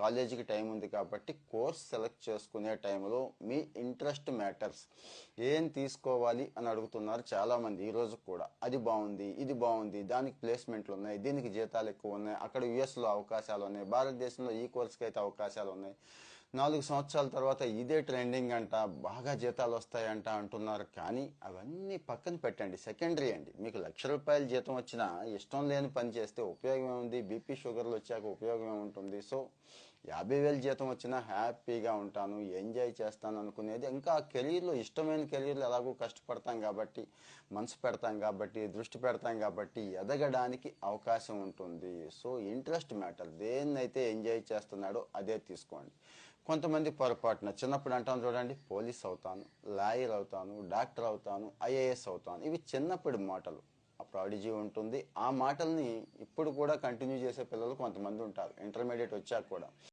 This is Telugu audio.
కాలేజీకి టైం ఉంది కాబట్టి కోర్స్ సెలెక్ట్ చేసుకునే టైంలో మీ ఇంట్రెస్ట్ మ్యాటర్స్. ఏం తీసుకోవాలి అని అడుగుతున్నారు చాలామంది ఈరోజు కూడా. అది బాగుంది, ఇది బాగుంది, దానికి ప్లేస్మెంట్లు ఉన్నాయి, దీనికి జీతాలు ఎక్కువ ఉన్నాయి, అక్కడ యుఎస్లో అవకాశాలు ఉన్నాయి, భారతదేశంలో ఈ కోర్స్కి అయితే అవకాశాలు ఉన్నాయి, 4 సంవత్సరాల తర్వాత ఇదే ట్రెండింగ్ అంట, బాగా జీతాలు వస్తాయంట అంటున్నారు. కానీ అవన్నీ పక్కన పెట్టండి, సెకండరీ అండి. మీకు ₹1,00,000 జీతం వచ్చినా ఇష్టం లేని పని చేస్తే ఉపయోగం ఏముంది? బీపీ షుగర్లు వచ్చాక ఉపయోగం ఏముంటుంది? సో 50,000 జీతం వచ్చినా హ్యాపీగా ఉంటాను, ఎంజాయ్ చేస్తాను అనుకునేది ఇంకా ఆ కెరీర్లో, ఇష్టమైన కెరీర్లో ఎలాగో కష్టపడతాం కాబట్టి, మనసు పెడతాం కాబట్టి, దృష్టి పెడతాం కాబట్టి ఎదగడానికి అవకాశం ఉంటుంది. So interest matter. దేన్నైతే ఎంజాయ్ చేస్తున్నాడో అదే తీసుకోండి. కొంతమంది పొరపాటున చిన్నప్పుడు అంటాం చూడండి, పోలీస్ అవుతాను, లాయర్ అవుతాను, డాక్టర్ అవుతాను, ఐఏఎస్ అవుతాను. ఇవి చిన్నప్పటి మాటలు. ఆ ప్రాడిజీ ఉంటుంది. ఆ మాటల్ని ఇప్పుడు కూడా కంటిన్యూ చేసే పిల్లలు కొంతమంది ఉంటారు, ఇంటర్మీడియట్ వచ్చాక కూడా.